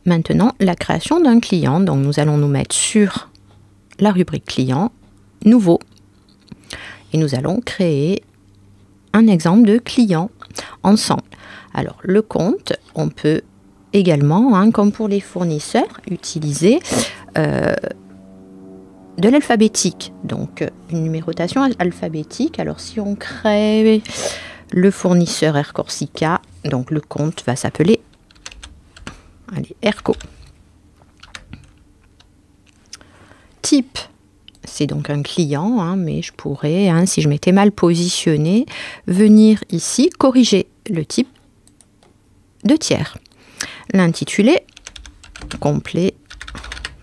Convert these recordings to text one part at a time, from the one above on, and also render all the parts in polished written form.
maintenant la création d'un client. Donc nous allons nous mettre sur la rubrique client, nouveau. Et nous allons créer un exemple de client ensemble. Alors le compte, on peut également, comme pour les fournisseurs, utiliser de l'alphabétique. Donc une numérotation alphabétique. Alors si on crée le fournisseur Air Corsica, donc le compte va s'appeler Airco. Type, c'est donc un client, mais je pourrais, si je m'étais mal positionné, venir ici corriger le type de tiers. L'intitulé complet,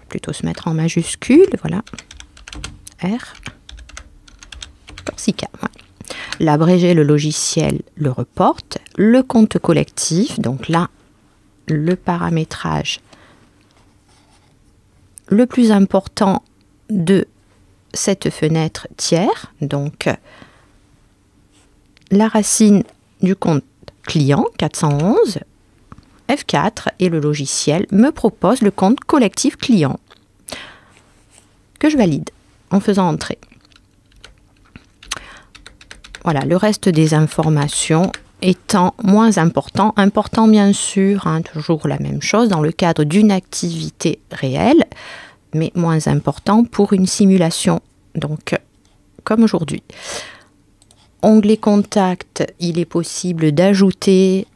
plutôt se mettre en majuscule, voilà, Air Corsica. Voilà. L'abrégé, le logiciel le reporte. Le compte collectif, donc là, le paramétrage le plus important de cette fenêtre tiers, donc la racine du compte client 411, F4, et le logiciel me propose le compte collectif client que je valide en faisant entrer. Voilà, le reste des informations étant moins important bien sûr, toujours la même chose dans le cadre d'une activité réelle, mais moins important pour une simulation, donc comme aujourd'hui. Onglet contact, il est possible d'ajouter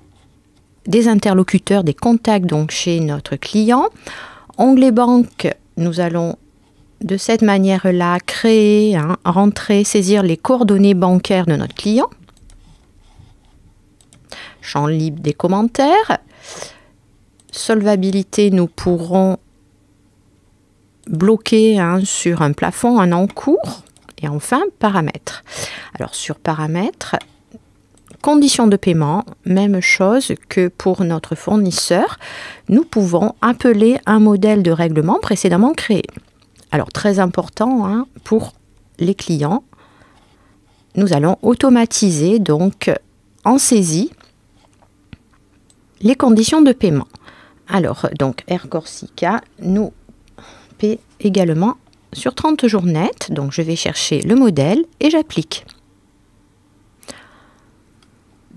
des interlocuteurs, des contacts donc chez notre client. Onglet banque, nous allons de cette manière-là créer, rentrer, saisir les coordonnées bancaires de notre client. Champ libre des commentaires. Solvabilité, nous pourrons bloquer sur un plafond, un en cours. Et enfin, paramètres. Alors sur paramètres, conditions de paiement, même chose que pour notre fournisseur. Nous pouvons appeler un modèle de règlement précédemment créé. Alors très important pour les clients, nous allons automatiser donc en saisie les conditions de paiement. Alors donc Air Corsica nous paie également sur 30 jours net. Donc je vais chercher le modèle et j'applique.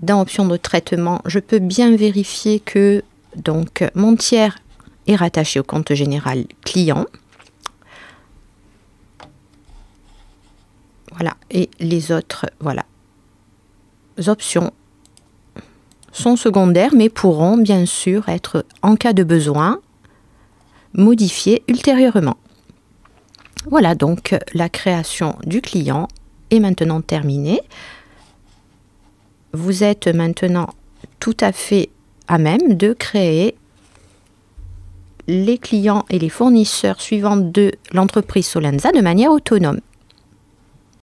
Dans option de traitement, je peux bien vérifier que donc mon tiers est rattaché au compte général client. Voilà, et les autres options sont secondaires, mais pourront bien sûr être, en cas de besoin, modifiées ultérieurement. Voilà, donc la création du client est maintenant terminée. Vous êtes maintenant tout à fait à même de créer les clients et les fournisseurs suivants de l'entreprise Solenza de manière autonome.